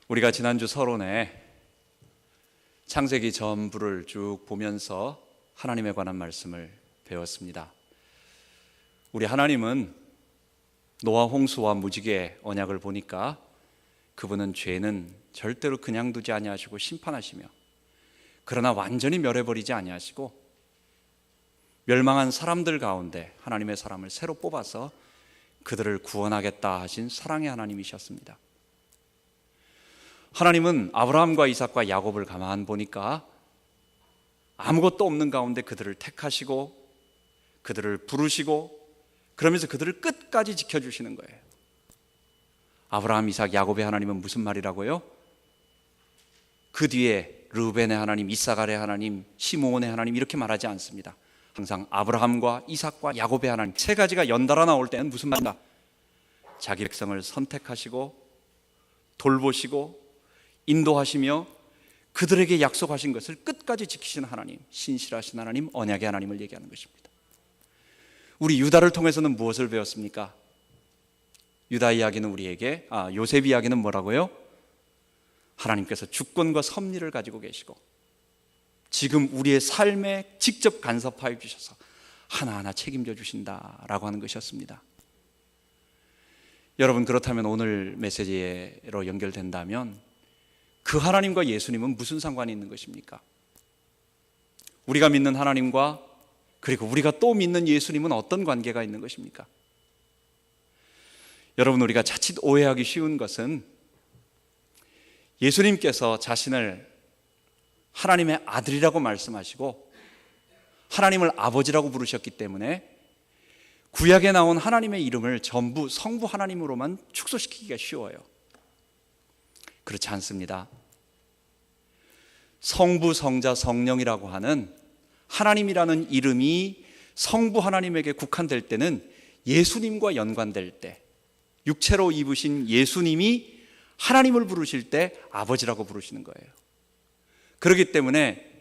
우리가 지난주 서론에 창세기 전부를 쭉 보면서 하나님에 관한 말씀을 배웠습니다. 우리 하나님은 노아 홍수와 무지개의 언약을 보니까 그분은 죄는 절대로 그냥 두지 아니하시고 심판하시며, 그러나 완전히 멸해버리지 아니하시고 멸망한 사람들 가운데 하나님의 사람을 새로 뽑아서 그들을 구원하겠다 하신 사랑의 하나님이셨습니다. 하나님은 아브라함과 이삭과 야곱을 가만 보니까 아무것도 없는 가운데 그들을 택하시고 그들을 부르시고 그러면서 그들을 끝까지 지켜주시는 거예요. 아브라함, 이삭, 야곱의 하나님은 무슨 말이라고요? 그 뒤에 르우벤의 하나님, 이사갈의 하나님, 시므온의 하나님 이렇게 말하지 않습니다. 항상 아브라함과 이삭과 야곱의 하나님, 세 가지가 연달아 나올 때는 무슨 말인가? 자기 백성을 선택하시고 돌보시고 인도하시며 그들에게 약속하신 것을 끝까지 지키시는 하나님, 신실하신 하나님, 언약의 하나님을 얘기하는 것입니다. 우리 유다를 통해서는 무엇을 배웠습니까? 유다 이야기는 우리에게, 요셉 이야기는 뭐라고요? 하나님께서 주권과 섭리를 가지고 계시고 지금 우리의 삶에 직접 간섭하여 주셔서 하나하나 책임져 주신다라고 하는 것이었습니다. 여러분, 그렇다면 오늘 메시지로 연결된다면 그 하나님과 예수님은 무슨 상관이 있는 것입니까? 우리가 믿는 하나님과 그리고 우리가 또 믿는 예수님은 어떤 관계가 있는 것입니까? 여러분, 우리가 자칫 오해하기 쉬운 것은 예수님께서 자신을 하나님의 아들이라고 말씀하시고 하나님을 아버지라고 부르셨기 때문에 구약에 나온 하나님의 이름을 전부 성부 하나님으로만 축소시키기가 쉬워요. 그렇지 않습니다. 성부, 성자, 성령이라고 하는 하나님이라는 이름이 성부 하나님에게 국한될 때는 예수님과 연관될 때, 육체로 입으신 예수님이 하나님을 부르실 때 아버지라고 부르시는 거예요. 그렇기 때문에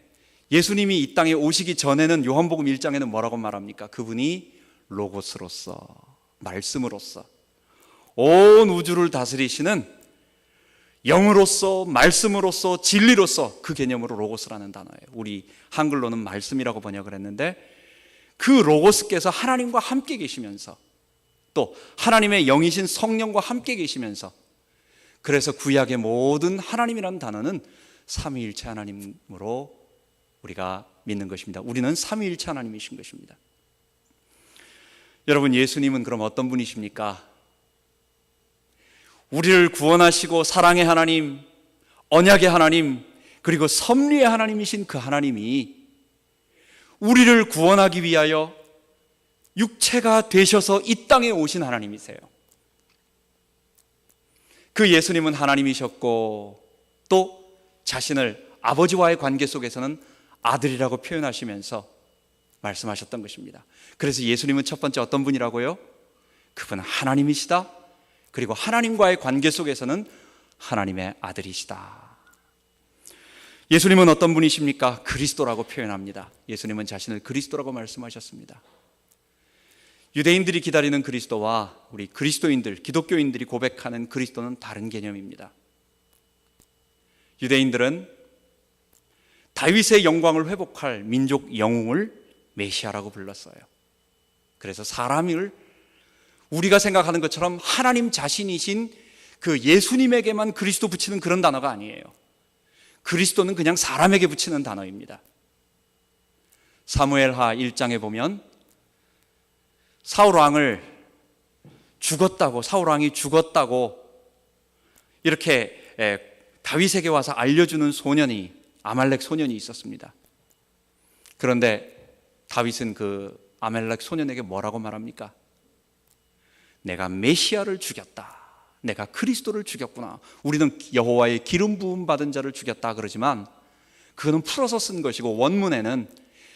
예수님이 이 땅에 오시기 전에는 요한복음 1장에는 뭐라고 말합니까? 그분이 로고스로서, 말씀으로서 온 우주를 다스리시는 영으로서, 말씀으로서, 진리로서, 그 개념으로 로고스라는 단어예요. 우리 한글로는 말씀이라고 번역을 했는데 그 로고스께서 하나님과 함께 계시면서 또 하나님의 영이신 성령과 함께 계시면서, 그래서 구약의 모든 하나님이라는 단어는 삼위일체 하나님으로 우리가 믿는 것입니다. 우리는 삼위일체 하나님이신 것입니다. 여러분, 예수님은 그럼 어떤 분이십니까? 우리를 구원하시고 사랑의 하나님, 언약의 하나님, 그리고 섭리의 하나님이신 그 하나님이 우리를 구원하기 위하여 육체가 되셔서 이 땅에 오신 하나님이세요. 그 예수님은 하나님이셨고 또 자신을 아버지와의 관계 속에서는 아들이라고 표현하시면서 말씀하셨던 것입니다. 그래서 예수님은 첫 번째 어떤 분이라고요? 그분은 하나님이시다. 그리고 하나님과의 관계 속에서는 하나님의 아들이시다. 예수님은 어떤 분이십니까? 그리스도라고 표현합니다. 예수님은 자신을 그리스도라고 말씀하셨습니다. 유대인들이 기다리는 그리스도와 우리 그리스도인들, 기독교인들이 고백하는 그리스도는 다른 개념입니다. 유대인들은 다윗의 영광을 회복할 민족 영웅을 메시아라고 불렀어요. 그래서 사람을 우리가 생각하는 것처럼 하나님 자신이신 그 예수님에게만 그리스도 붙이는 그런 단어가 아니에요. 그리스도는 그냥 사람에게 붙이는 단어입니다. 사무엘하 1장에 보면 사울 왕이 죽었다고 이렇게 다윗에게 와서 알려주는 소년이, 아말렉 소년이 있었습니다. 그런데 다윗은 그 아말렉 소년에게 뭐라고 말합니까? 내가 메시아를 죽였다, 내가 그리스도를 죽였구나, 우리는 여호와의 기름 부음 받은 자를 죽였다 그러지만 그거는 풀어서 쓴 것이고 원문에는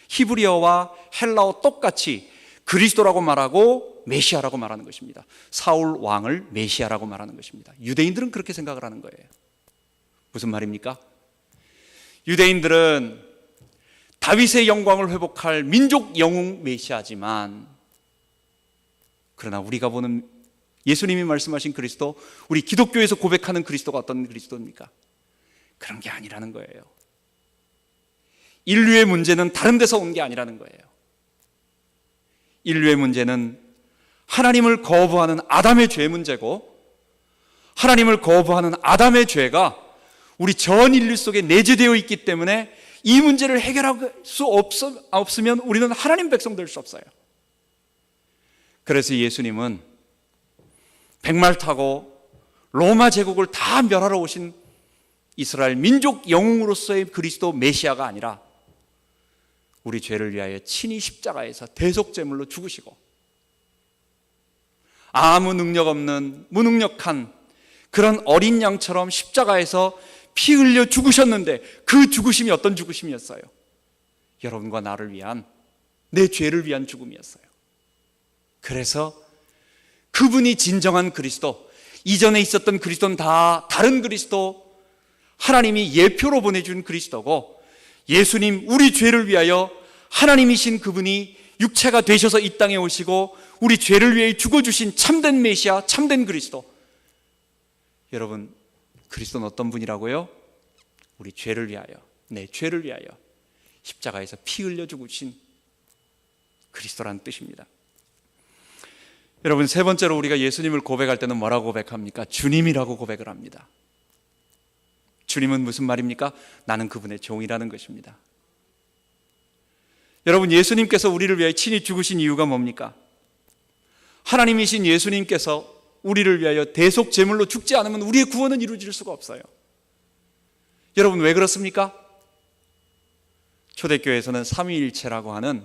히브리어와 헬라어 똑같이 그리스도라고 말하고 메시아라고 말하는 것입니다. 사울 왕을 메시아라고 말하는 것입니다. 유대인들은 그렇게 생각을 하는 거예요. 무슨 말입니까? 유대인들은 다윗의 영광을 회복할 민족 영웅 메시아지만, 그러나 우리가 보는 예수님이 말씀하신 그리스도, 우리 기독교에서 고백하는 그리스도가 어떤 그리스도입니까? 그런 게 아니라는 거예요. 인류의 문제는 다른 데서 온 게 아니라는 거예요. 인류의 문제는 하나님을 거부하는 아담의 죄 문제고, 하나님을 거부하는 아담의 죄가 우리 전 인류 속에 내재되어 있기 때문에 이 문제를 해결할 수 없으면 우리는 하나님 백성 될 수 없어요. 그래서 예수님은 백말 타고 로마 제국을 다 멸하러 오신 이스라엘 민족 영웅으로서의 그리스도 메시아가 아니라 우리 죄를 위하여 친히 십자가에서 대속제물로 죽으시고, 아무 능력 없는 무능력한 그런 어린 양처럼 십자가에서 피 흘려 죽으셨는데, 그 죽으심이 어떤 죽으심이었어요? 여러분과 나를 위한, 내 죄를 위한 죽음이었어요. 그래서 그분이 진정한 그리스도, 이전에 있었던 그리스도는 다 다른 그리스도, 하나님이 예표로 보내준 그리스도고, 예수님, 우리 죄를 위하여 하나님이신 그분이 육체가 되셔서 이 땅에 오시고 우리 죄를 위해 죽어주신 참된 메시아, 참된 그리스도. 여러분, 그리스도는 어떤 분이라고요? 우리 죄를 위하여, 내 죄를 위하여 십자가에서 피 흘려 죽으신 그리스도라는 뜻입니다. 여러분, 세 번째로 우리가 예수님을 고백할 때는 뭐라고 고백합니까? 주님이라고 고백을 합니다. 주님은 무슨 말입니까? 나는 그분의 종이라는 것입니다. 여러분, 예수님께서 우리를 위하여 친히 죽으신 이유가 뭡니까? 하나님이신 예수님께서 우리를 위하여 대속 제물로 죽지 않으면 우리의 구원은 이루어질 수가 없어요. 여러분, 왜 그렇습니까? 초대교회에서는 삼위일체라고 하는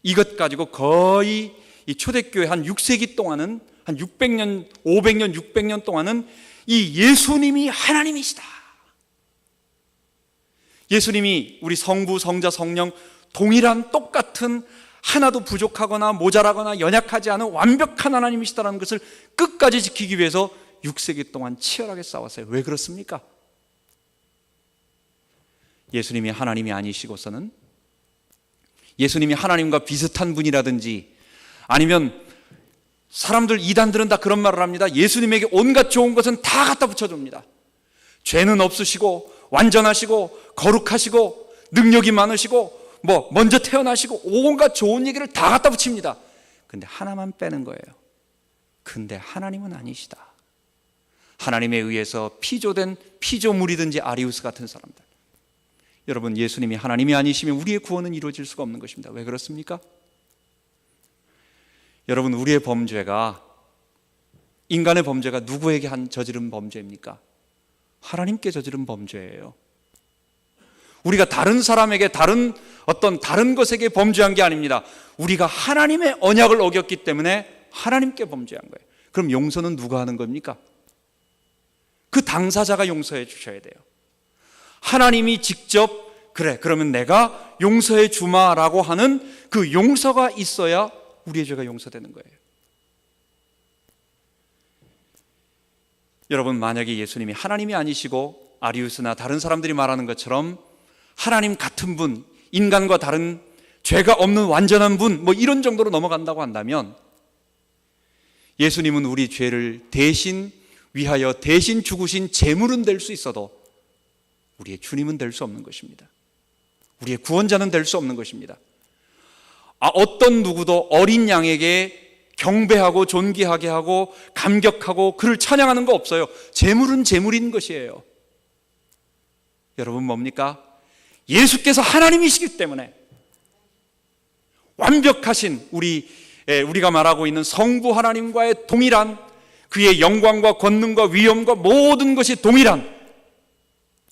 이것 가지고 거의 이 초대교회 한 6세기 동안은, 한 600년, 500년, 600년 동안은 이 예수님이 하나님이시다, 예수님이 우리 성부, 성자, 성령 동일한 똑같은, 하나도 부족하거나 모자라거나 연약하지 않은 완벽한 하나님이시다라는 것을 끝까지 지키기 위해서 6세기 동안 치열하게 싸웠어요. 왜 그렇습니까? 예수님이 하나님이 아니시고서는, 예수님이 하나님과 비슷한 분이라든지, 아니면 사람들, 이단들은 다 그런 말을 합니다. 예수님에게 온갖 좋은 것은 다 갖다 붙여줍니다. 죄는 없으시고 완전하시고 거룩하시고 능력이 많으시고 먼저 태어나시고 온갖 좋은 얘기를 다 갖다 붙입니다. 근데 하나만 빼는 거예요. 근데 하나님은 아니시다. 하나님에 의해서 피조된 피조물이든지 아리우스 같은 사람들. 여러분, 예수님이 하나님이 아니시면 우리의 구원은 이루어질 수가 없는 것입니다. 왜 그렇습니까? 여러분, 우리의 범죄가, 인간의 범죄가 누구에게 저지른 범죄입니까? 하나님께 저지른 범죄예요. 우리가 다른 사람에게, 다른 것에게 범죄한 게 아닙니다. 우리가 하나님의 언약을 어겼기 때문에 하나님께 범죄한 거예요. 그럼 용서는 누가 하는 겁니까? 그 당사자가 용서해 주셔야 돼요. 하나님이 직접, 그래, 그러면 내가 용서해 주마라고 하는 그 용서가 있어야 우리의 죄가 용서되는 거예요. 여러분, 만약에 예수님이 하나님이 아니시고 아리우스나 다른 사람들이 말하는 것처럼 하나님 같은 분, 인간과 다른 죄가 없는 완전한 분, 이런 정도로 넘어간다고 한다면, 예수님은 우리 죄를 대신 위하여 대신 죽으신 제물은 될 수 있어도 우리의 주님은 될 수 없는 것입니다. 우리의 구원자는 될 수 없는 것입니다. 어떤 누구도 어린 양에게 경배하고 존귀하게 하고 감격하고 그를 찬양하는 거 없어요. 제물은 제물인 것이에요. 여러분, 뭡니까? 예수께서 하나님이시기 때문에 완벽하신 우리가 말하고 있는 성부 하나님과의 동일한, 그의 영광과 권능과 위엄과 모든 것이 동일한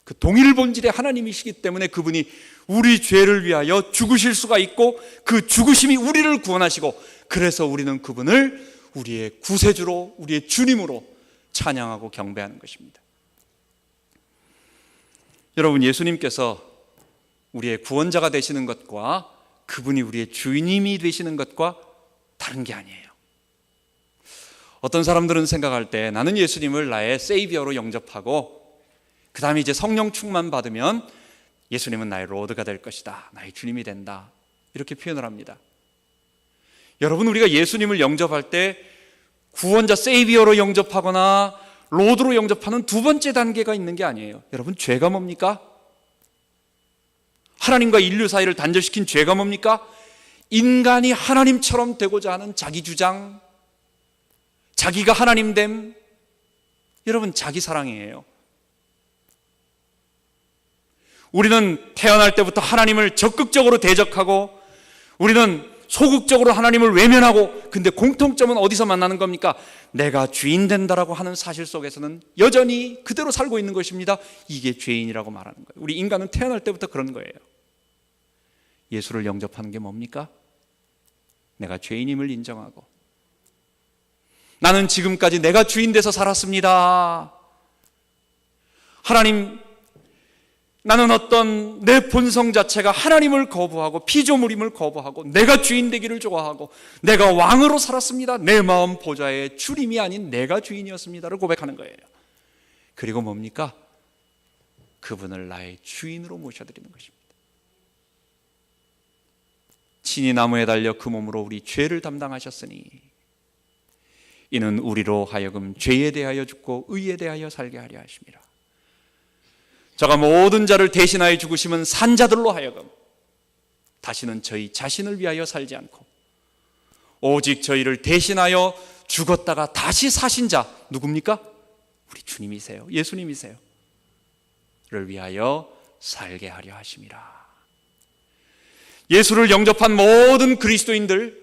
그 동일 본질의 하나님이시기 때문에 그분이 우리 죄를 위하여 죽으실 수가 있고, 그 죽으심이 우리를 구원하시고, 그래서 우리는 그분을 우리의 구세주로, 우리의 주님으로 찬양하고 경배하는 것입니다. 여러분, 예수님께서 우리의 구원자가 되시는 것과 그분이 우리의 주님이 되시는 것과 다른 게 아니에요. 어떤 사람들은 생각할 때 나는 예수님을 나의 세이비어로 영접하고 그 다음에 이제 성령 충만 받으면 예수님은 나의 로드가 될 것이다, 나의 주님이 된다, 이렇게 표현을 합니다. 여러분, 우리가 예수님을 영접할 때 구원자 세이비어로 영접하거나 로드로 영접하는 두 번째 단계가 있는 게 아니에요. 여러분, 죄가 뭡니까? 하나님과 인류 사이를 단절시킨 죄가 뭡니까? 인간이 하나님처럼 되고자 하는 자기 주장, 자기가 하나님됨. 여러분, 자기 사랑이에요. 우리는 태어날 때부터 하나님을 적극적으로 대적하고 우리는 소극적으로 하나님을 외면하고, 근데 공통점은 어디서 만나는 겁니까? 내가 주인 된다라고 하는 사실 속에서는 여전히 그대로 살고 있는 것입니다. 이게 죄인이라고 말하는 거예요. 우리 인간은 태어날 때부터 그런 거예요. 예수를 영접하는 게 뭡니까? 내가 죄인임을 인정하고, 나는 지금까지 내가 주인 돼서 살았습니다. 하나님, 나는 어떤 내 본성 자체가 하나님을 거부하고 피조물임을 거부하고 내가 주인 되기를 좋아하고 내가 왕으로 살았습니다. 내 마음 보좌의 주림이 아닌 내가 주인이었습니다를 고백하는 거예요. 그리고 뭡니까? 그분을 나의 주인으로 모셔드리는 것입니다. 친히 나무에 달려 그 몸으로 우리 죄를 담당하셨으니 이는 우리로 하여금 죄에 대하여 죽고 의에 대하여 살게 하려 하심이라. 저가 모든 자를 대신하여 죽으심은 산자들로 하여금 다시는 저희 자신을 위하여 살지 않고 오직 저희를 대신하여 죽었다가 다시 사신 자, 누굽니까? 우리 주님이세요. 예수님이세요. 를 위하여 살게 하려 하심이라. 예수를 영접한 모든 그리스도인들,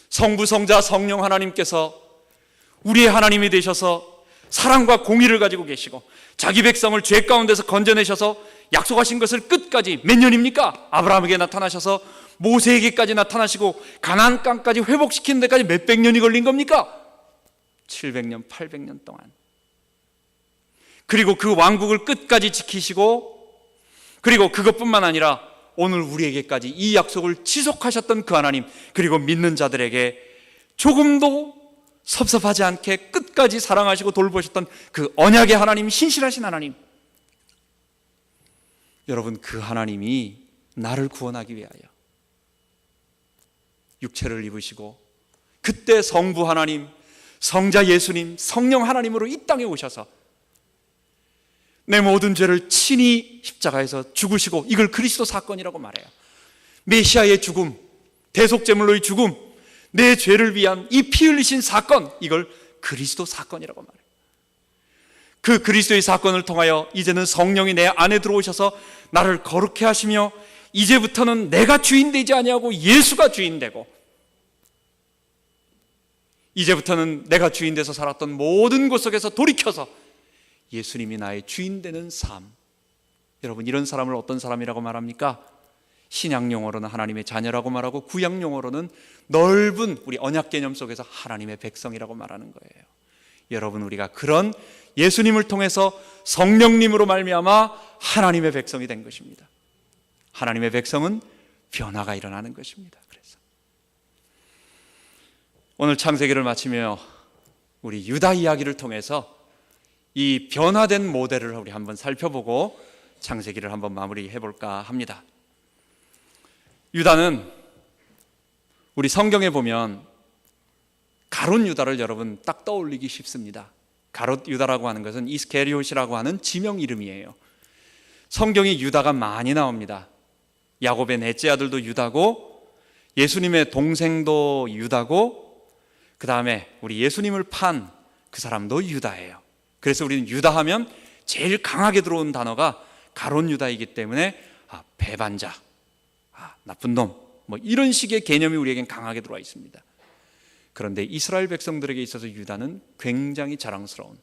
성부, 성자, 성령 하나님께서 우리의 하나님이 되셔서 사랑과 공의를 가지고 계시고 자기 백성을 죄 가운데서 건져내셔서 약속하신 것을 끝까지, 몇 년입니까? 아브라함에게 나타나셔서 모세에게까지 나타나시고 가나안 땅까지 회복시키는 데까지 몇백 년이 걸린 겁니까? 700년, 800년 동안. 그리고 그 왕국을 끝까지 지키시고, 그리고 그것뿐만 아니라 오늘 우리에게까지 이 약속을 지속하셨던 그 하나님, 그리고 믿는 자들에게 조금도 섭섭하지 않게 끝까지 사랑하시고 돌보셨던 그 언약의 하나님, 신실하신 하나님. 여러분, 그 하나님이 나를 구원하기 위하여 육체를 입으시고 그때 성부 하나님, 성자 예수님, 성령 하나님으로 이 땅에 오셔서 내 모든 죄를 친히 십자가에서 죽으시고, 이걸 그리스도 사건이라고 말해요. 메시아의 죽음, 대속제물로의 죽음, 내 죄를 위한 이 피 흘리신 사건, 이걸 그리스도 사건이라고 말해요. 그 그리스도의 사건을 통하여 이제는 성령이 내 안에 들어오셔서 나를 거룩해 하시며 이제부터는 내가 주인 되지 아니하고 예수가 주인 되고, 이제부터는 내가 주인 돼서 살았던 모든 곳 속에서 돌이켜서 예수님이 나의 주인 되는 삶. 여러분, 이런 사람을 어떤 사람이라고 말합니까? 신약 용어로는 하나님의 자녀라고 말하고 구약 용어로는 넓은 우리 언약 개념 속에서 하나님의 백성이라고 말하는 거예요. 여러분, 우리가 그런 예수님을 통해서 성령님으로 말미암아 하나님의 백성이 된 것입니다. 하나님의 백성은 변화가 일어나는 것입니다. 그래서 오늘 창세기를 마치며 우리 유다 이야기를 통해서 이 변화된 모델을 우리 한번 살펴보고 창세기를 한번 마무리해 볼까 합니다. 유다는 우리 성경에 보면 가롯 유다를 여러분 딱 떠올리기 쉽습니다. 가롯 유다라고 하는 것은 이스케리옷이라고 하는 지명 이름이에요. 성경에 유다가 많이 나옵니다. 야곱의 넷째 아들도 유다고, 예수님의 동생도 유다고, 그 다음에 우리 예수님을 판 그 사람도 유다예요. 그래서 우리는 유다 하면 제일 강하게 들어온 단어가 가롯 유다이기 때문에 배반자, 나쁜 놈, 뭐 이런 식의 개념이 우리에겐 강하게 들어와 있습니다. 그런데 이스라엘 백성들에게 있어서 유다는 굉장히 자랑스러운,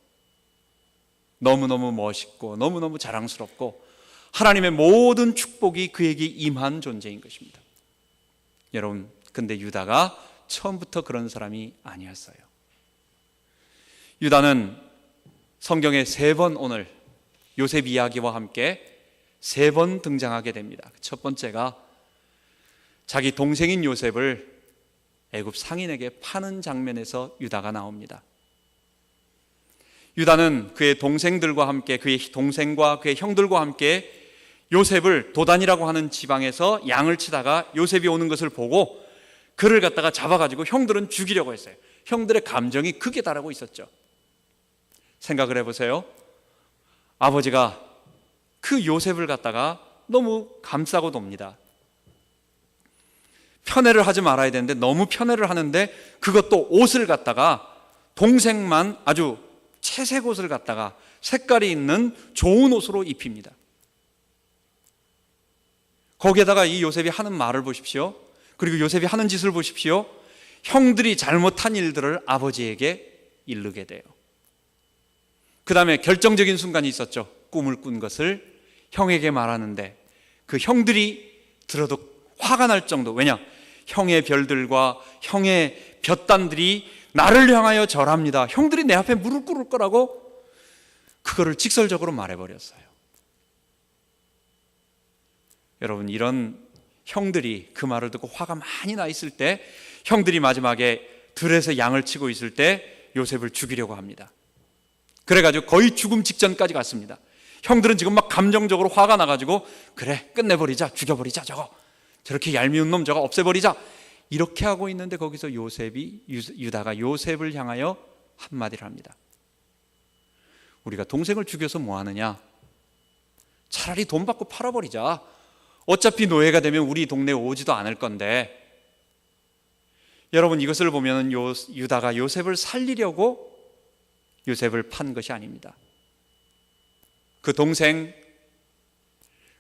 너무너무 멋있고 너무너무 자랑스럽고 하나님의 모든 축복이 그에게 임한 존재인 것입니다. 여러분, 근데 유다가 처음부터 그런 사람이 아니었어요. 유다는 성경에 3번, 오늘 요셉 이야기와 함께 3번 등장하게 됩니다. 첫 번째가 자기 동생인 요셉을 애굽 상인에게 파는 장면에서 유다가 나옵니다. 유다는 그의 동생들과 함께, 그의 동생과 그의 형들과 함께 요셉을 도단이라고 하는 지방에서 양을 치다가 요셉이 오는 것을 보고 그를 갖다가 잡아가지고 형들은 죽이려고 했어요. 형들의 감정이 극에 달하고 있었죠. 생각을 해보세요. 아버지가 그 요셉을 갖다가 너무 감싸고 놉니다. 편애를 하지 말아야 되는데 너무 편애를 하는데, 그것도 옷을 갖다가 동생만 아주 채색 옷을 갖다가 색깔이 있는 좋은 옷으로 입힙니다. 거기에다가 이 요셉이 하는 말을 보십시오. 그리고 요셉이 하는 짓을 보십시오. 형들이 잘못한 일들을 아버지에게 이르게 돼요. 그 다음에 결정적인 순간이 있었죠. 꿈을 꾼 것을 형에게 말하는데 그 형들이 들어도 화가 날 정도. 왜냐? 형의 별들과 형의 볕단들이 나를 향하여 절합니다. 형들이 내 앞에 무릎 꿇을 거라고 그거를 직설적으로 말해버렸어요. 여러분, 이런 형들이 그 말을 듣고 화가 많이 나 있을 때, 형들이 마지막에 들에서 양을 치고 있을 때 요셉을 죽이려고 합니다. 그래가지고 거의 죽음 직전까지 갔습니다. 형들은 지금 막 감정적으로 화가 나가지고 그래 끝내버리자, 죽여버리자, 저렇게 얄미운 놈 저거 없애버리자, 이렇게 하고 있는데 거기서 유다가 요셉을 향하여 한마디를 합니다. 우리가 동생을 죽여서 뭐 하느냐? 차라리 돈 받고 팔아버리자. 어차피 노예가 되면 우리 동네에 오지도 않을 건데. 여러분, 이것을 보면 유다가 요셉을 살리려고 요셉을 판 것이 아닙니다. 그 동생,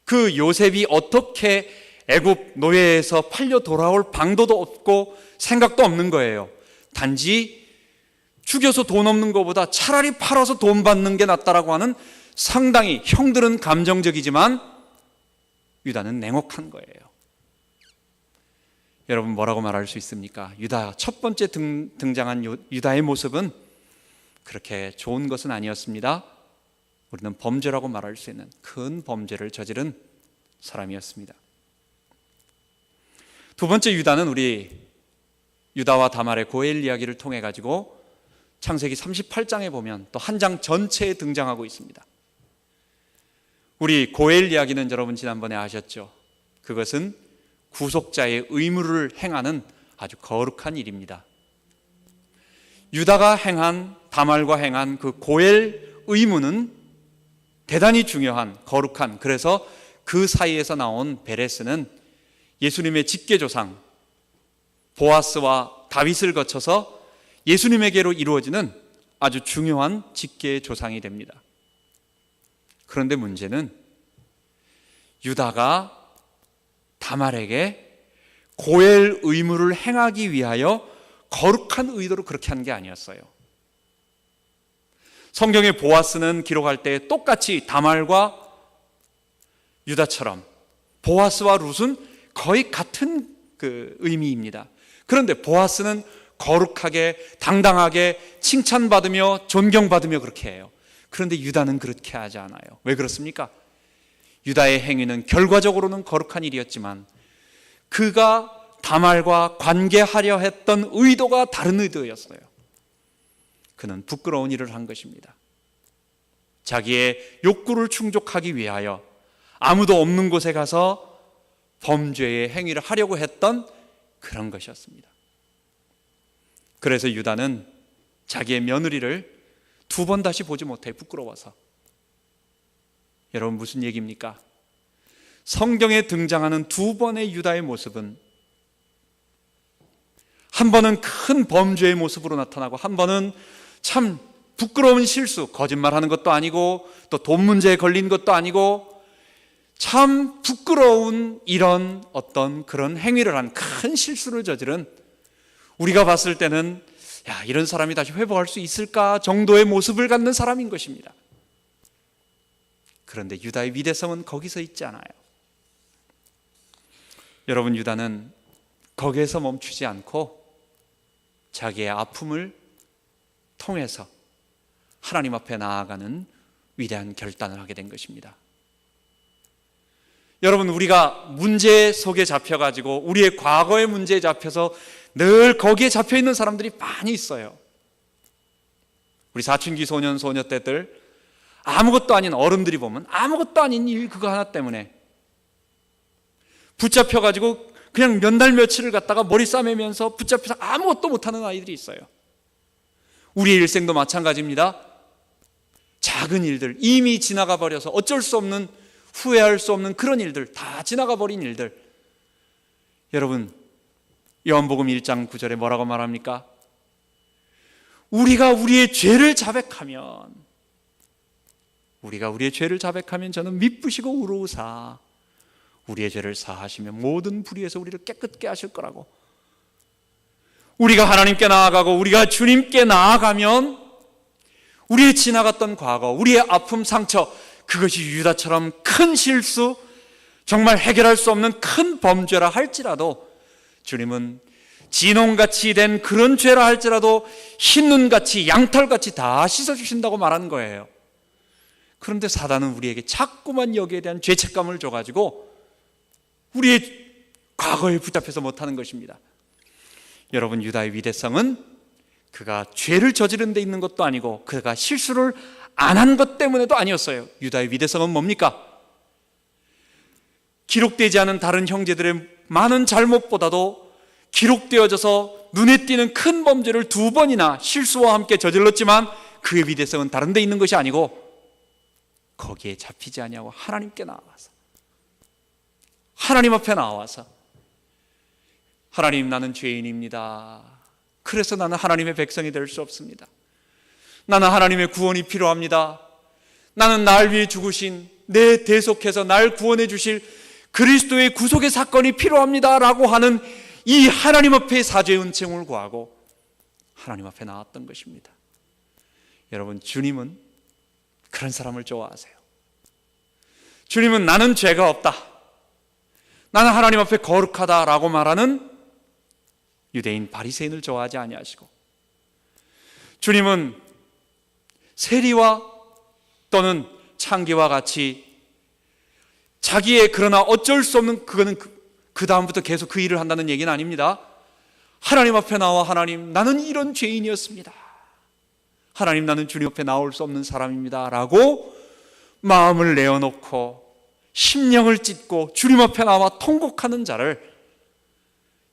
그 요셉이 어떻게 애굽 노예에서 팔려 돌아올 방도도 없고 생각도 없는 거예요. 단지 죽여서 돈 없는 것보다 차라리 팔아서 돈 받는 게 낫다라고 하는, 상당히 형들은 감정적이지만 유다는 냉혹한 거예요. 여러분, 뭐라고 말할 수 있습니까? 유다 첫 번째 등장한 유다의 모습은 그렇게 좋은 것은 아니었습니다. 우리는 범죄라고 말할 수 있는 큰 범죄를 저지른 사람이었습니다. 두 번째 유다는 우리 유다와 다말의 고엘 이야기를 통해 가지고 창세기 38장에 보면 또 한 장 전체에 등장하고 있습니다. 우리 고엘 이야기는 여러분 지난번에 아셨죠? 그것은 구속자의 의무를 행하는 아주 거룩한 일입니다. 유다가 행한, 다말과 행한 그 고엘 의무는 대단히 중요한, 거룩한, 그래서 그 사이에서 나온 베레스는 예수님의 직계조상 보아스와 다윗을 거쳐서 예수님에게로 이루어지는 아주 중요한 직계조상이 됩니다. 그런데 문제는 유다가 다말에게 고엘 의무를 행하기 위하여 거룩한 의도로 그렇게 한 게 아니었어요. 성경의 보아스는 기록할 때 똑같이 다말과 유다처럼 보아스와 룻은 거의 같은 그 의미입니다. 그런데 보아스는 거룩하게, 당당하게 칭찬받으며 존경받으며 그렇게 해요. 그런데 유다는 그렇게 하지 않아요. 왜 그렇습니까? 유다의 행위는 결과적으로는 거룩한 일이었지만 그가 다말과 관계하려 했던 의도가 다른 의도였어요. 그는 부끄러운 일을 한 것입니다. 자기의 욕구를 충족하기 위하여 아무도 없는 곳에 가서 범죄의 행위를 하려고 했던 그런 것이었습니다. 그래서 유다는 자기의 며느리를 두 번 다시 보지 못해 부끄러워서. 여러분, 무슨 얘기입니까? 성경에 등장하는 두 번의 유다의 모습은 한 번은 큰 범죄의 모습으로 나타나고 한 번은 참 부끄러운 실수, 거짓말하는 것도 아니고 또 돈 문제에 걸린 것도 아니고 참 부끄러운 이런 어떤 그런 행위를 한, 큰 실수를 저지른, 우리가 봤을 때는 야, 이런 사람이 다시 회복할 수 있을까 정도의 모습을 갖는 사람인 것입니다. 그런데 유다의 위대성은 거기서 있지 않아요. 여러분, 유다는 거기에서 멈추지 않고 자기의 아픔을 통해서 하나님 앞에 나아가는 위대한 결단을 하게 된 것입니다. 여러분, 우리가 문제 속에 잡혀가지고 우리의 과거의 문제에 잡혀서 늘 거기에 잡혀있는 사람들이 많이 있어요. 우리 사춘기 소년 소녀 때들, 아무것도 아닌 어른들이 보면 아무것도 아닌 일 그거 하나 때문에 붙잡혀가지고 그냥 몇 날 며칠을 갖다가 머리 싸매면서 붙잡혀서 아무것도 못하는 아이들이 있어요. 우리의 일생도 마찬가지입니다. 작은 일들, 이미 지나가 버려서 어쩔 수 없는, 후회할 수 없는 그런 일들, 다 지나가 버린 일들. 여러분, 요한복음 1장 9절에 뭐라고 말합니까? 우리가 우리의 죄를 자백하면 저는 미쁘시고 우로우사 우리의 죄를 사하시며 모든 불의에서 우리를 깨끗게 하실 거라고. 우리가 하나님께 나아가고 우리가 주님께 나아가면 우리의 지나갔던 과거, 우리의 아픔, 상처, 그것이 유다처럼 큰 실수, 정말 해결할 수 없는 큰 범죄라 할지라도 주님은 진홍같이 된 그런 죄라 할지라도 흰눈같이, 양털같이 다 씻어주신다고 말한 거예요. 그런데 사단은 우리에게 자꾸만 여기에 대한 죄책감을 줘가지고 우리의 과거에 붙잡혀서 못하는 것입니다. 여러분, 유다의 위대성은 그가 죄를 저지른 데 있는 것도 아니고 그가 실수를 안 한 것 때문에도 아니었어요. 유다의 위대성은 뭡니까? 기록되지 않은 다른 형제들의 많은 잘못보다도 기록되어져서 눈에 띄는 큰 범죄를 2번이나 실수와 함께 저질렀지만 그의 위대성은 다른 데 있는 것이 아니고 거기에 잡히지 아니하고 하나님께 나와서, 하나님 앞에 나와서, 하나님, 나는 죄인입니다. 그래서 나는 하나님의 백성이 될 수 없습니다. 나는 하나님의 구원이 필요합니다. 나는 날 위해 죽으신, 내 대속해서 날 구원해 주실 그리스도의 구속의 사건이 필요합니다 라고 하는 이 하나님 앞에 사죄의 은총을 구하고 하나님 앞에 나왔던 것입니다. 여러분, 주님은 그런 사람을 좋아하세요. 주님은 나는 죄가 없다, 나는 하나님 앞에 거룩하다라고 말하는 유대인 바리새인을 좋아하지 아니하시고, 주님은 세리와 또는 창기와 같이 자기의 그러나 어쩔 수 없는, 그거는 그 다음부터 계속 그 일을 한다는 얘기는 아닙니다. 하나님 앞에 나와, 하나님, 나는 이런 죄인이었습니다. 하나님, 나는 주님 앞에 나올 수 없는 사람입니다 라고 마음을 내어놓고 심령을 찢고 주님 앞에 나와 통곡하는 자를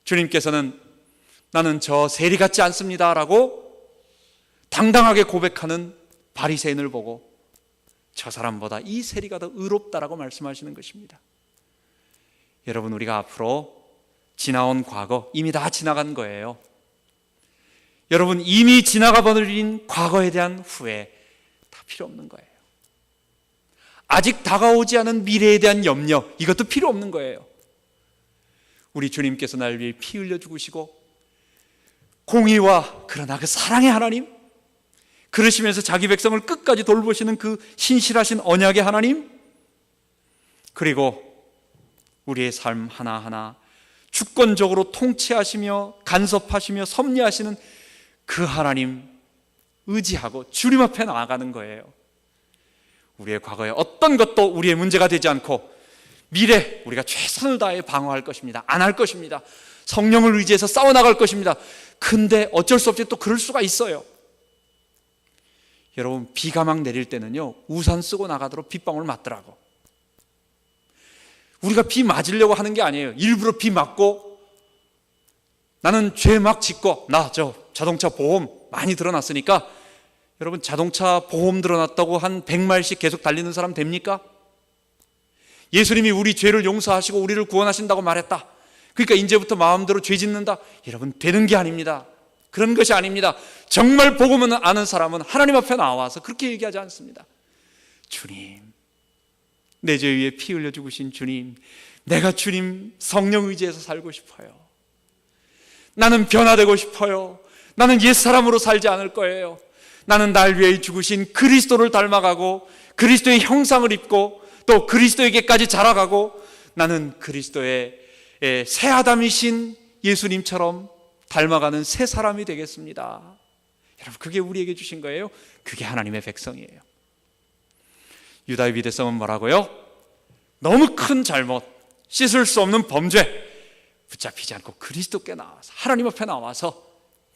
주님께서는 나는 저 세리 같지 않습니다 라고 당당하게 고백하는 바리새인을 보고 저 사람보다 이 세리가 더 의롭다라고 말씀하시는 것입니다. 여러분, 우리가 앞으로 지나온 과거, 이미 다 지나간 거예요. 여러분, 이미 지나가 버린 과거에 대한 후회 다 필요 없는 거예요. 아직 다가오지 않은 미래에 대한 염려, 이것도 필요 없는 거예요. 우리 주님께서 날 위해 피 흘려 죽으시고 공의와 그러나 그 사랑의 하나님, 그러시면서 자기 백성을 끝까지 돌보시는 그 신실하신 언약의 하나님, 그리고 우리의 삶 하나하나 주권적으로 통치하시며 간섭하시며 섭리하시는 그 하나님 의지하고 주님 앞에 나아가는 거예요. 우리의 과거에 어떤 것도 우리의 문제가 되지 않고 미래 우리가 최선을 다해 방어할 것입니다. 안 할 것입니다. 성령을 의지해서 싸워나갈 것입니다. 근데 어쩔 수 없이 또 그럴 수가 있어요. 여러분, 비가 막 내릴 때는요, 우산 쓰고 나가도록 빗방울 맞더라고. 우리가 비 맞으려고 하는 게 아니에요. 일부러 비 맞고 나는 죄 막 짓고, 나 저 자동차 보험 많이 들어놨으니까, 여러분, 자동차 보험 들어놨다고 한 100마일씩 계속 달리는 사람 됩니까? 예수님이 우리 죄를 용서하시고 우리를 구원하신다고 말했다, 그러니까 이제부터 마음대로 죄 짓는다, 여러분, 되는 게 아닙니다. 그런 것이 아닙니다. 정말 복음을 아는 사람은 하나님 앞에 나와서 그렇게 얘기하지 않습니다. 주님, 내 죄 위에 피 흘려 죽으신 주님, 내가 주님 성령 의지해서 살고 싶어요. 나는 변화되고 싶어요. 나는 옛사람으로 살지 않을 거예요. 나는 날 위해 죽으신 그리스도를 닮아가고 그리스도의 형상을 입고 또 그리스도에게까지 자라가고, 나는 그리스도의 새 아담이신 예수님처럼 닮아가는 새 사람이 되겠습니다. 여러분, 그게 우리에게 주신 거예요. 그게 하나님의 백성이에요. 유다의 위대성은 뭐라고요? 너무 큰 잘못, 씻을 수 없는 범죄 붙잡히지 않고 그리스도께 나와서, 하나님 앞에 나와서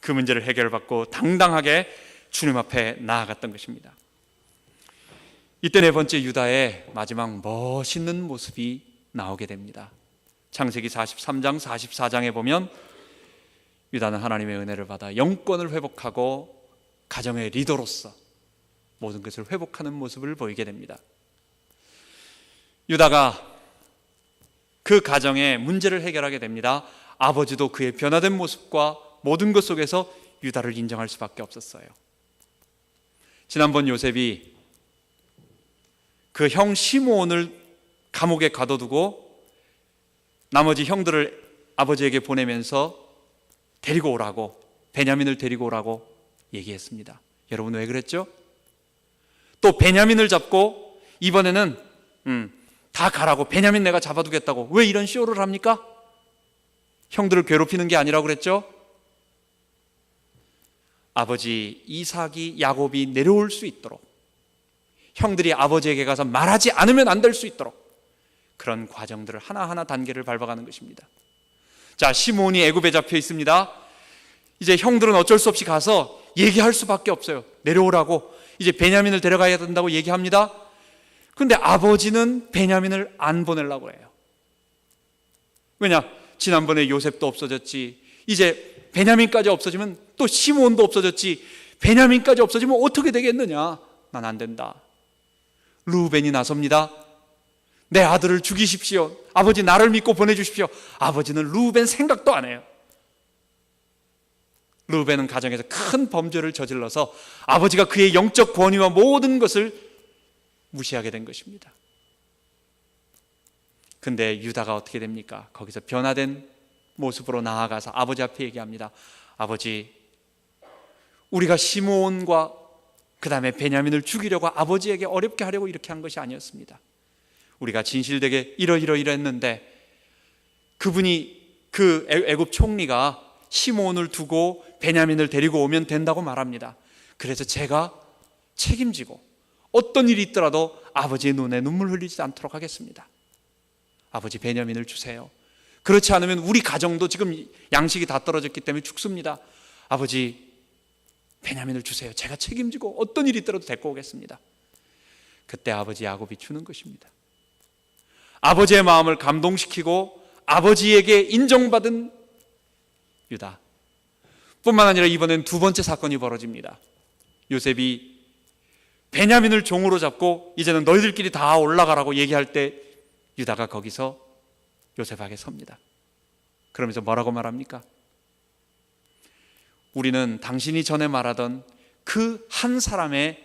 그 문제를 해결받고 당당하게 주님 앞에 나아갔던 것입니다. 이때 네 번째, 유다의 마지막 멋있는 모습이 나오게 됩니다. 창세기 43장 44장에 보면 유다는 하나님의 은혜를 받아 영권을 회복하고 가정의 리더로서 모든 것을 회복하는 모습을 보이게 됩니다. 유다가 그 가정의 문제를 해결하게 됩니다. 아버지도 그의 변화된 모습과 모든 것 속에서 유다를 인정할 수밖에 없었어요. 지난번 요셉이 그 형 시므온을 감옥에 가둬두고 나머지 형들을 아버지에게 보내면서 데리고 오라고, 베냐민을 데리고 오라고 얘기했습니다. 여러분 왜 그랬죠? 또 베냐민을 잡고 이번에는 다 가라고, 베냐민 내가 잡아두겠다고. 왜 이런 쇼를 합니까? 형들을 괴롭히는 게 아니라고 그랬죠? 아버지 이삭이 야곱이 내려올 수 있도록, 형들이 아버지에게 가서 말하지 않으면 안 될 수 있도록 그런 과정들을 하나하나 단계를 밟아가는 것입니다. 자, 시므온이 애굽에 잡혀 있습니다. 이제 형들은 어쩔 수 없이 가서 얘기할 수밖에 없어요. 내려오라고, 이제 베냐민을 데려가야 된다고 얘기합니다. 그런데 아버지는 베냐민을 안 보내려고 해요. 왜냐? 지난번에 요셉도 없어졌지, 이제 베냐민까지 없어지면 또 시므온도 없어졌지, 베냐민까지 없어지면 어떻게 되겠느냐? 난 안 된다. 르우벤이 나섭니다. 내 아들을 죽이십시오. 아버지 나를 믿고 보내주십시오. 아버지는 르우벤 생각도 안 해요. 르우벤은 가정에서 큰 범죄를 저질러서 아버지가 그의 영적 권위와 모든 것을 무시하게 된 것입니다. 근데 유다가 어떻게 됩니까? 거기서 변화된 모습으로 나아가서 아버지 앞에 얘기합니다. 아버지, 우리가 시므온과 그 다음에 베냐민을 죽이려고 아버지에게 어렵게 하려고 이렇게 한 것이 아니었습니다. 우리가 진실되게 이러이러했는데 그분이, 그 애굽 총리가 시므온을 두고 베냐민을 데리고 오면 된다고 말합니다. 그래서 제가 책임지고 어떤 일이 있더라도 아버지의 눈에 눈물 흘리지 않도록 하겠습니다. 아버지 베냐민을 주세요. 그렇지 않으면 우리 가정도 지금 양식이 다 떨어졌기 때문에 죽습니다. 아버지 베냐민을 주세요. 제가 책임지고 어떤 일이 있더라도 데리고 오겠습니다. 그때 아버지 야곱이 주는 것입니다. 아버지의 마음을 감동시키고 아버지에게 인정받은 유다 뿐만 아니라 이번엔 두 번째 사건이 벌어집니다. 요셉이 베냐민을 종으로 잡고 이제는 너희들끼리 다 올라가라고 얘기할 때 유다가 거기서 요셉에게 섭니다. 그러면서 뭐라고 말합니까? 우리는 당신이 전에 말하던 그 한 사람의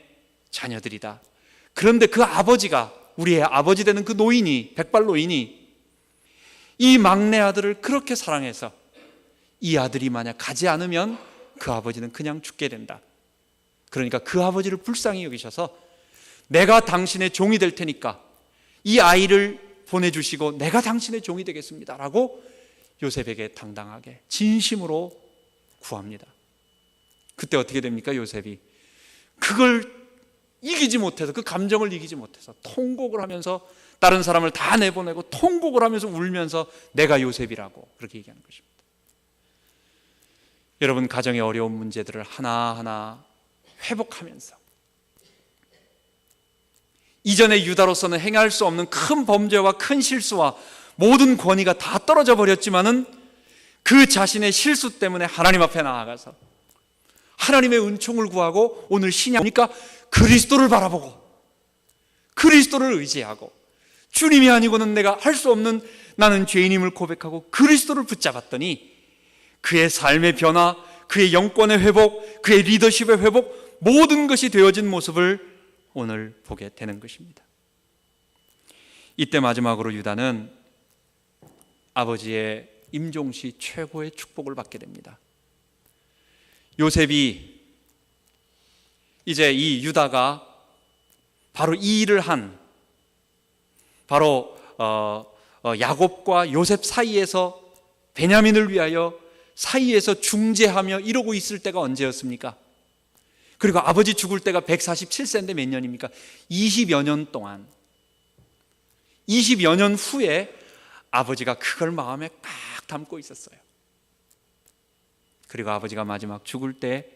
자녀들이다. 그런데 그 아버지가, 우리의 아버지 되는 그 노인이, 백발 노인이 이 막내 아들을 그렇게 사랑해서 이 아들이 만약 가지 않으면 그 아버지는 그냥 죽게 된다. 그러니까 그 아버지를 불쌍히 여기셔서 내가 당신의 종이 될 테니까 이 아이를 보내주시고 내가 당신의 종이 되겠습니다 라고 요셉에게 당당하게 진심으로 구합니다. 그때 어떻게 됩니까? 요셉이 그걸 이기지 못해서, 그 감정을 이기지 못해서 통곡을 하면서 다른 사람을 다 내보내고 통곡을 하면서 울면서 내가 요셉이라고 그렇게 얘기하는 것입니다. 여러분, 가정의 어려운 문제들을 하나하나 회복하면서 이전의 유다로서는 행할 수 없는 큰 범죄와 큰 실수와 모든 권위가 다 떨어져 버렸지만은 그 자신의 실수 때문에 하나님 앞에 나아가서 하나님의 은총을 구하고 오늘 신약이니까 그리스도를 바라보고 그리스도를 의지하고 주님이 아니고는 내가 할 수 없는 나는 죄인임을 고백하고 그리스도를 붙잡았더니 그의 삶의 변화, 그의 영권의 회복, 그의 리더십의 회복, 모든 것이 되어진 모습을 오늘 보게 되는 것입니다. 이때 마지막으로 유다는 아버지의 임종시 최고의 축복을 받게 됩니다. 요셉이 이제 이 유다가 바로 이 일을 한, 바로 야곱과 요셉 사이에서 베냐민을 위하여 사이에서 중재하며 이러고 있을 때가 언제였습니까? 그리고 아버지 죽을 때가 147세인데 몇 년입니까? 20여 년 동안, 20여 년 후에 아버지가 그걸 마음에 꽉 담고 있었어요. 그리고 아버지가 마지막 죽을 때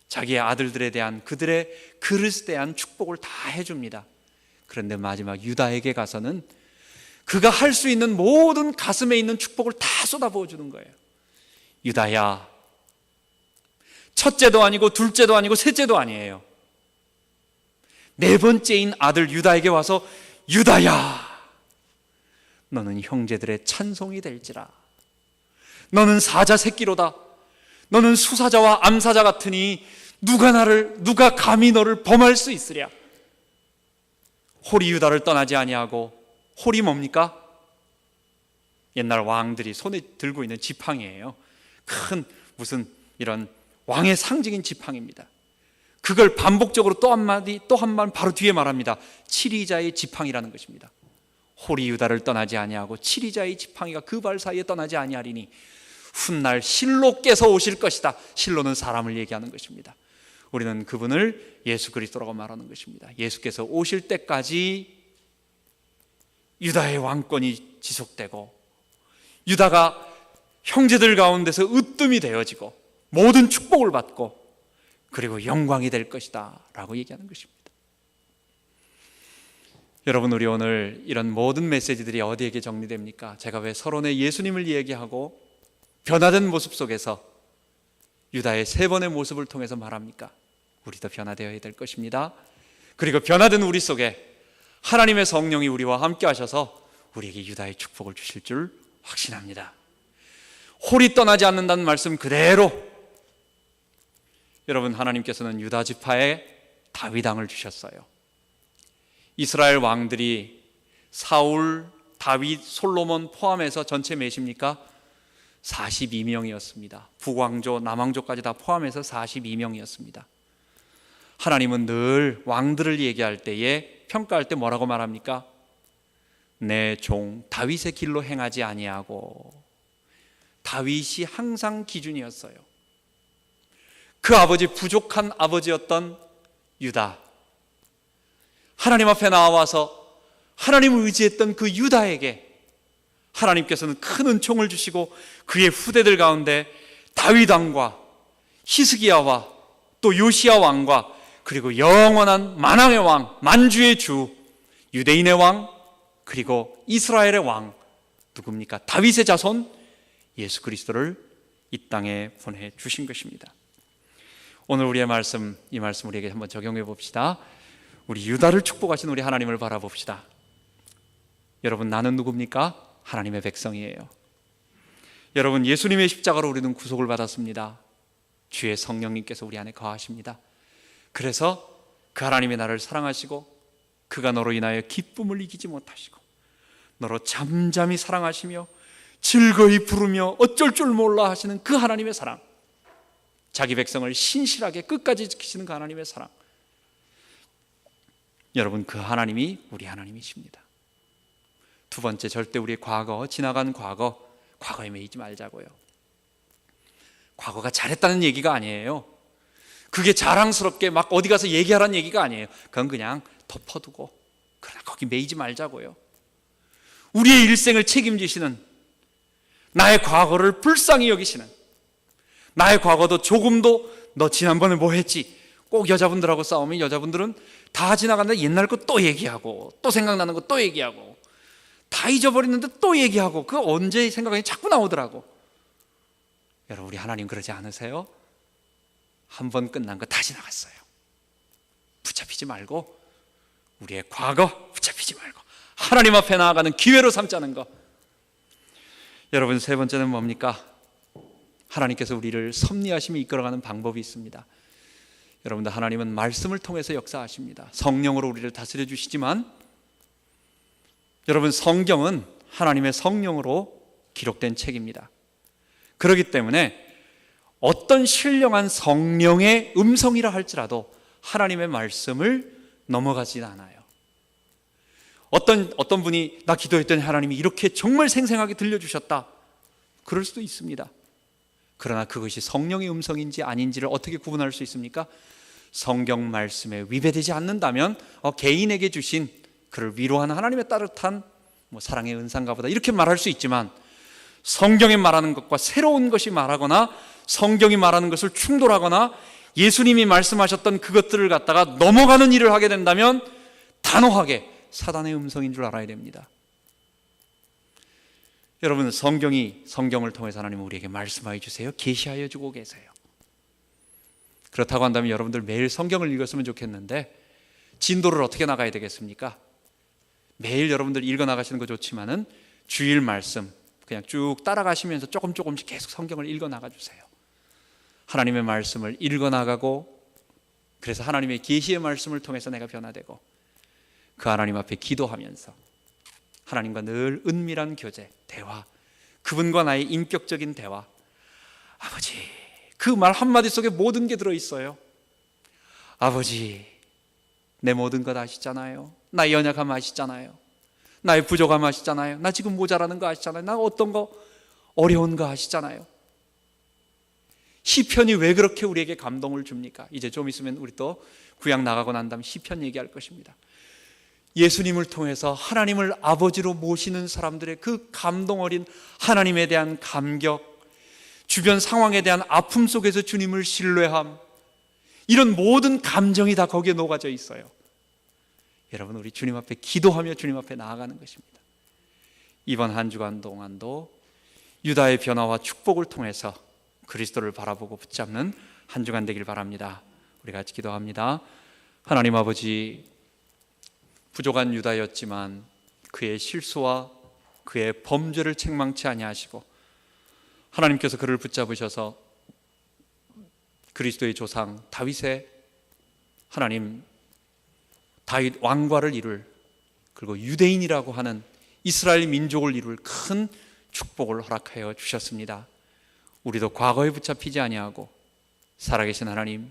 자기의 아들들에 대한, 그들의 그릇에 대한 축복을 다 해줍니다. 그런데 마지막 유다에게 가서는 그가 할 수 있는 모든 가슴에 있는 축복을 다 쏟아부어 주는 거예요. 유다야, 첫째도 아니고 둘째도 아니고 셋째도 아니에요. 네 번째인 아들 유다에게 와서 유다야, 너는 형제들의 찬송이 될지라. 너는 사자 새끼로다. 너는 수사자와 암사자 같으니 누가 감히 너를 범할 수 있으랴. 홀이 유다를 떠나지 아니하고, 홀이 뭡니까? 옛날 왕들이 손에 들고 있는 지팡이에요. 큰 무슨 이런 왕의 상징인 지팡이입니다. 그걸 반복적으로 또 한마디 또 한 번 바로 뒤에 말합니다. 치리자의 지팡이라는 것입니다. 홀이 유다를 떠나지 아니하고 치리자의 지팡이가 그 발 사이에 떠나지 아니하리니 훗날 실로께서 오실 것이다. 실로는 사람을 얘기하는 것입니다. 우리는 그분을 예수 그리스도라고 말하는 것입니다. 예수께서 오실 때까지 유다의 왕권이 지속되고, 유다가 형제들 가운데서 으뜸이 되어지고 모든 축복을 받고, 그리고 영광이 될 것이다 라고 얘기하는 것입니다. 여러분, 우리 오늘 이런 모든 메시지들이 어디에게 정리됩니까? 제가 왜 서론에 예수님을 얘기하고 변화된 모습 속에서 유다의 세 번의 모습을 통해서 말합니까? 우리도 변화되어야 될 것입니다. 그리고 변화된 우리 속에 하나님의 성령이 우리와 함께 하셔서 우리에게 유다의 축복을 주실 줄 확신합니다. 홀이 떠나지 않는다는 말씀 그대로, 여러분, 하나님께서는 유다 지파에 다윗 왕을 주셨어요. 이스라엘 왕들이 사울, 다윗, 솔로몬 포함해서 전체 몇입니까? 42명이었습니다. 북왕조, 남왕조까지 다 포함해서 42명이었습니다. 하나님은 늘 왕들을 얘기할 때에, 평가할 때 뭐라고 말합니까? 내 종 다윗의 길로 행하지 아니하고. 다윗이 항상 기준이었어요. 그 아버지, 부족한 아버지였던 유다, 하나님 앞에 나와서 하나님을 의지했던 그 유다에게 하나님께서는 큰 은총을 주시고 그의 후대들 가운데 다윗 왕과 히스기야와 또 요시야 왕과 그리고 영원한 만왕의 왕, 만주의 주, 유대인의 왕, 그리고 이스라엘의 왕, 누굽니까? 다윗의 자손 예수 그리스도를 이 땅에 보내주신 것입니다. 오늘 우리의 말씀, 이 말씀 우리에게 한번 적용해 봅시다. 우리 유다를 축복하신 우리 하나님을 바라봅시다. 여러분, 나는 누굽니까? 하나님의 백성이에요. 여러분, 예수님의 십자가로 우리는 구속을 받았습니다. 주의 성령님께서 우리 안에 거하십니다. 그래서 그 하나님의 나를 사랑하시고 그가 너로 인하여 기쁨을 이기지 못하시고 너로 잠잠히 사랑하시며 즐거이 부르며 어쩔 줄 몰라 하시는 그 하나님의 사랑, 자기 백성을 신실하게 끝까지 지키시는 그 하나님의 사랑, 여러분, 그 하나님이 우리 하나님이십니다. 두 번째, 절대 우리의 과거, 지나간 과거에 매이지 말자고요. 과거가 잘했다는 얘기가 아니에요. 그게 자랑스럽게 막 어디 가서 얘기하라는 얘기가 아니에요. 그건 그냥 덮어두고, 그러나 거기 매이지 말자고요. 우리의 일생을 책임지시는, 나의 과거를 불쌍히 여기시는, 나의 과거도 조금도 너 지난번에 뭐 했지? 꼭 여자분들하고 싸우면 여자분들은 다 지나갔는데 옛날 거 또 얘기하고, 또 생각나는 거 또 얘기하고, 다 잊어버리는데 또 얘기하고, 그 언제 생각이 자꾸 나오더라고. 여러분, 우리 하나님 그러지 않으세요? 한 번 끝난 거 다 지나갔어요. 붙잡히지 말고, 우리의 과거 붙잡히지 말고 하나님 앞에 나아가는 기회로 삼자는 거. 여러분, 세 번째는 뭡니까? 하나님께서 우리를 섭리하시며 이끌어가는 방법이 있습니다. 여러분들, 하나님은 말씀을 통해서 역사하십니다. 성령으로 우리를 다스려 주시지만, 여러분, 성경은 하나님의 성령으로 기록된 책입니다. 그렇기 때문에 어떤 신령한 성령의 음성이라 할지라도 하나님의 말씀을 넘어가지 않아요. 어떤 분이 나 기도했더니 하나님이 이렇게 정말 생생하게 들려주셨다, 그럴 수도 있습니다. 그러나 그것이 성령의 음성인지 아닌지를 어떻게 구분할 수 있습니까? 성경 말씀에 위배되지 않는다면 개인에게 주신 그를 위로하는 하나님의 따뜻한 사랑의 은사인가 보다, 이렇게 말할 수 있지만, 성경에 말하는 것과 새로운 것이 말하거나 성경이 말하는 것을 충돌하거나 예수님이 말씀하셨던 그것들을 갖다가 넘어가는 일을 하게 된다면 단호하게 사단의 음성인 줄 알아야 됩니다. 여러분, 성경을 통해서 하나님은 우리에게 말씀하여 주세요. 계시하여 주고 계세요. 그렇다고 한다면 여러분들 매일 성경을 읽었으면 좋겠는데 진도를 어떻게 나가야 되겠습니까? 매일 여러분들 읽어 나가시는 거 좋지만은 주일 말씀 그냥 쭉 따라가시면서 조금씩 계속 성경을 읽어 나가 주세요. 하나님의 말씀을 읽어 나가고, 그래서 하나님의 계시의 말씀을 통해서 내가 변화되고, 그 하나님 앞에 기도하면서 하나님과 늘 은밀한 교제, 대화, 그분과 나의 인격적인 대화. 아버지, 그 말 한마디 속에 모든 게 들어있어요. 아버지, 내 모든 것 아시잖아요. 나의 연약함 아시잖아요. 나의 부족함 아시잖아요. 나 지금 모자라는 거 아시잖아요. 나 어떤 거 어려운 거 아시잖아요. 시편이 왜 그렇게 우리에게 감동을 줍니까? 이제 좀 있으면 우리 또 구약 나가고 난 다음에 시편 얘기할 것입니다. 예수님을 통해서 하나님을 아버지로 모시는 사람들의 그 감동 어린 하나님에 대한 감격, 주변 상황에 대한 아픔 속에서 주님을 신뢰함, 이런 모든 감정이 다 거기에 녹아져 있어요. 여러분, 우리 주님 앞에 기도하며 주님 앞에 나아가는 것입니다. 이번 한 주간 동안도 유다의 변화와 축복을 통해서 그리스도를 바라보고 붙잡는 한 주간 되길 바랍니다. 우리 같이 기도합니다. 하나님 아버지, 부족한 유다였지만 그의 실수와 그의 범죄를 책망치 아니하시고 하나님께서 그를 붙잡으셔서 그리스도의 조상 다윗의 하나님 다윗 왕과를 이룰, 그리고 유대인이라고 하는 이스라엘 민족을 이룰 큰 축복을 허락하여 주셨습니다. 우리도 과거에 붙잡히지 아니하고 살아계신 하나님,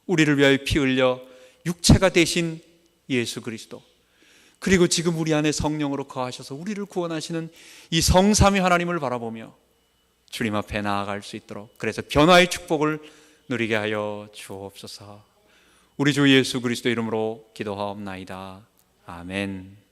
우리를 위하여 피 흘려 육체가 되신 예수 그리스도, 그리고 지금 우리 안에 성령으로 거하셔서 우리를 구원하시는 이 성삼위 하나님을 바라보며 주님 앞에 나아갈 수 있도록, 그래서 변화의 축복을 누리게 하여 주옵소서. 우리 주 예수 그리스도 이름으로 기도하옵나이다. 아멘.